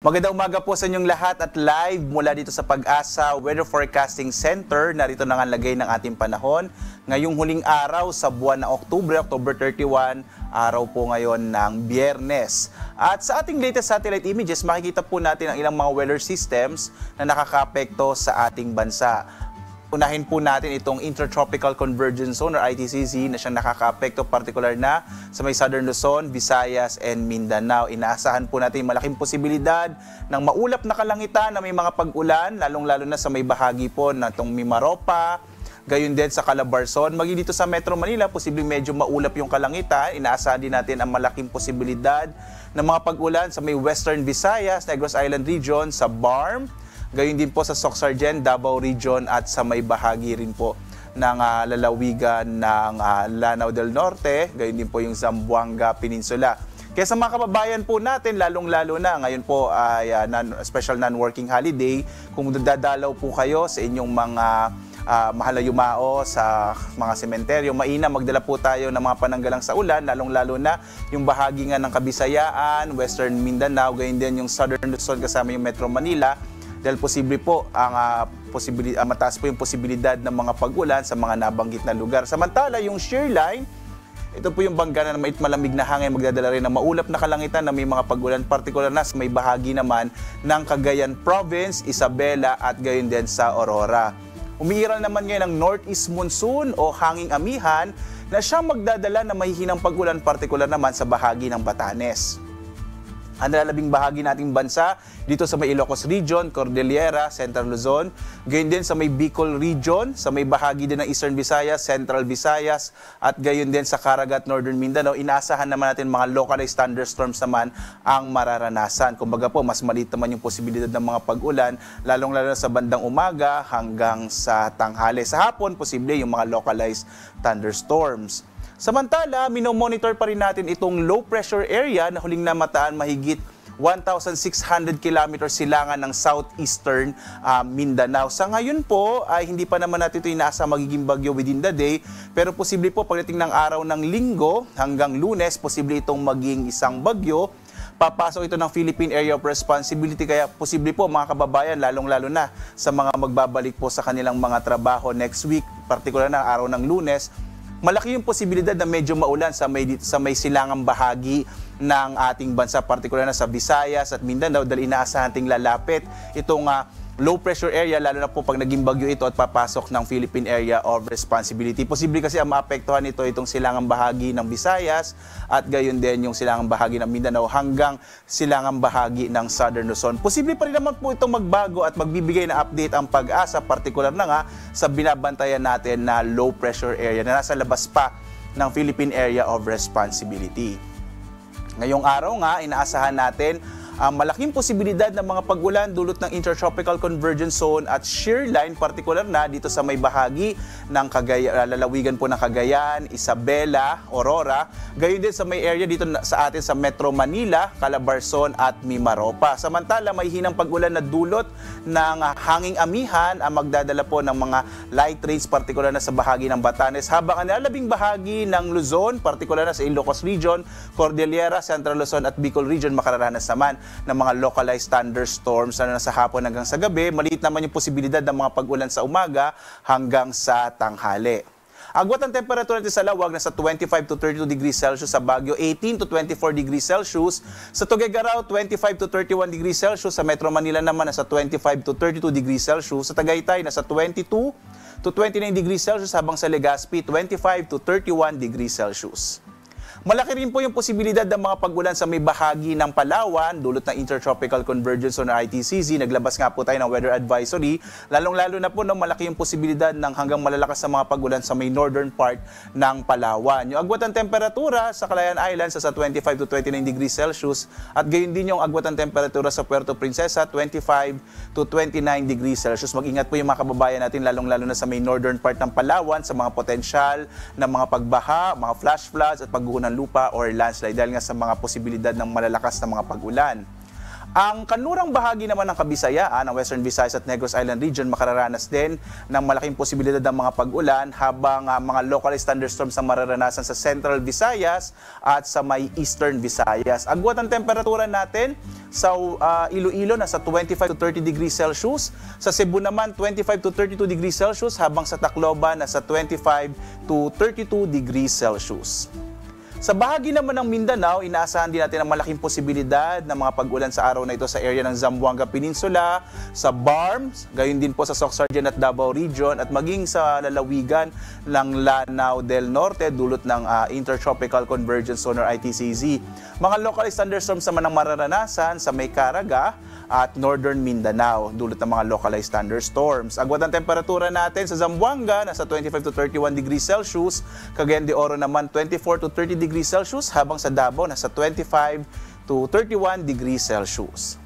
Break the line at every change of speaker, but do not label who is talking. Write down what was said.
Magandang umaga po sa inyong lahat at live mula dito sa Pag-asa Weather Forecasting Center. Narito na ang lagay ng ating panahon. Ngayong huling araw sa buwan ng October 31, araw po ngayon ng Biyernes. At sa ating latest satellite images, makikita po natin ang ilang mga weather systems na nakakaapekto sa ating bansa. Unahin po natin itong Intertropical Convergence Zone or ITCZ na siyang nakakaapekto particular na sa may Southern Luzon, Visayas, and Mindanao. Inaasahan po natin malaking posibilidad ng maulap na kalangitan na may mga pag-ulan, lalong-lalo na sa may bahagi po na itong Mimaropa, gayon din sa Calabarzon. Maging dito sa Metro Manila, posibleng medyo maulap yung kalangitan. Inaasahan din natin ang malaking posibilidad ng mga pag-ulan sa may Western Visayas, Negros Island Region, sa Barm, gayon din po sa Soc-Sargen, Davao Region at sa may bahagi rin po ng lalawigan ng Lanao del Norte, gayon din po yung Zamboanga Peninsula. Kaya sa mga kababayan po natin, lalong-lalo na ngayon po ay special non-working holiday, kung dadalaw po kayo sa inyong mga mahal na yumao sa mga sementeryo, mainam magdala po tayo ng mga pananggalang sa ulan, lalong-lalo na yung bahagi nga ng Kabisayaan, Western Mindanao, gayon din yung Southern Luzon kasama yung Metro Manila. Dahil posible po mataas po yung posibilidad ng mga pag-ulan sa mga nabanggit na lugar. Samantala, yung shear line, ito po yung bangga na mait malamig na hangin, magdadala rin ng maulap na kalangitan na may mga pag-ulan, partikular na sa may bahagi naman ng Cagayan Province, Isabela at gayon din sa Aurora. Umiiral naman ngayon ang northeast monsoon o hanging amihan na siyang magdadala ng mahihinang pag-ulan, partikular naman sa bahagi ng Batanes. Ang nalalabing bahagi nating bansa dito sa may Ilocos Region, Cordillera, Central Luzon, gayon din sa may Bicol Region, sa may bahagi din ng Eastern Visayas, Central Visayas, at gayon din sa Caraga at Northern Mindanao. Inaasahan naman natin mga localized thunderstorms naman ang mararanasan. Kumbaga po, mas maliit naman yung posibilidad ng mga pag-ulan, lalong-lalo sa bandang umaga hanggang sa tanghali. Sa hapon, posible yung mga localized thunderstorms. Samantala, minomonitor pa rin natin itong low pressure area na huling namataan mahigit 1,600 kilometers silangan ng southeastern Mindanao. Sa ngayon po, ay hindi pa naman natin ito inaasa magiging bagyo within the day, pero posible po pagdating ng araw ng Linggo hanggang Lunes, posible itong maging isang bagyo. Papasok ito ng Philippine Area of Responsibility, kaya posible po mga kababayan, lalong-lalo na sa mga magbabalik po sa kanilang mga trabaho next week, partikular na araw ng Lunes, malaki yung posibilidad na medyo maulan sa may silangang bahagi ng ating bansa, partikular na sa Visayas at Mindanao, dahil inaasahan nating lalapit itong low pressure area, lalo na po pag naging bagyo ito at papasok ng Philippine Area of Responsibility. Posible kasi ang maapektuhan nito itong silangang bahagi ng Visayas at gayon din yung silangang bahagi ng Mindanao hanggang silangang bahagi ng Southern Luzon. Posible pa rin naman po itong magbago at magbibigay na update ang Pag-asa, partikular na nga sa binabantayan natin na low pressure area na nasa labas pa ng Philippine Area of Responsibility. Ngayong araw nga, inaasahan natin ang malaking posibilidad ng mga pag-ulan dulot ng Intertropical Convergence Zone at shear line, partikular na dito sa may bahagi ng lalawigan po ng Cagayan, Isabela, Aurora, gayon din sa may area dito sa atin sa Metro Manila, Calabarzon at Mimaropa. Samantala, may hinang pag-ulan na dulot ng hanging amihan ang magdadala po ng mga light rains, partikular na sa bahagi ng Batanes, habang ang nalalabing bahagi ng Luzon, partikular na sa Ilocos Region, Cordillera, Central Luzon at Bicol Region, makararanas naman ng mga localized thunderstorms na sa hapon hanggang sa gabi. Maliit naman yung posibilidad ng mga pag-ulan sa umaga hanggang sa tanghali. Agwat ang temperatura natin sa Lawag nasa 25 to 32 degrees Celsius, sa Baguio 18 to 24 degrees Celsius, sa Tuguegarao 25 to 31 degrees Celsius, sa Metro Manila naman nasa 25 to 32 degrees Celsius, sa Tagaytay nasa 22 to 29 degrees Celsius, habang sa Legazpi 25 to 31 degrees Celsius. Malaki rin po yung posibilidad ng mga pag-ulan sa may bahagi ng Palawan, dulot ng Intertropical Convergence Zone or ITCZ. Naglabas nga po tayo ng weather advisory. Lalong-lalo na po, malaki yung posibilidad ng hanggang malalakas sa mga pag-ulan sa may northern part ng Palawan. Yung agwat ng temperatura sa Calayan Islands sa 25 to 29 degrees Celsius, at gayon din yung agwat ng temperatura sa Puerto Princesa, 25 to 29 degrees Celsius. Mag-ingat po yung mga kababayan natin, lalong-lalo na sa may northern part ng Palawan, sa mga potensyal na mga pagbaha, mga flash floods at pagguho ng lupa or landslide, dahil nga sa mga posibilidad ng malalakas na mga pag-ulan. Ang kanlurang bahagi naman ng Kabisayaan, ang Western Visayas at Negros Island Region, makararanas din ng malaking posibilidad ng mga pag-ulan habang mga localized thunderstorms ang mararanasan sa Central Visayas at sa may Eastern Visayas. Agwat ang temperatura natin sa Iloilo nasa 25 to 30 degrees Celsius, sa Cebu naman 25 to 32 degrees Celsius, habang sa Tacloban nasa 25 to 32 degrees Celsius. Sa bahagi naman ng Mindanao, inaasahan din natin ang malaking posibilidad ng mga pag-ulan sa araw na ito sa area ng Zamboanga Peninsula, sa Barms, gayon din po sa Soc-Sargen at Davao Region, at maging sa lalawigan ng Lanao del Norte dulot ng Intertropical Convergence Zone or ITCZ. Mga localized thunderstorms naman ang mararanasan sa May Caraga at Northern Mindanao dulot ng mga localized thunderstorms. Agwat ang temperatura natin sa Zamboanga nasa 25 to 31 degrees Celsius, Cagayan de Oro naman 24 to 30 degrees Celsius, habang sa Davao nasa 25 to 31 degrees Celsius.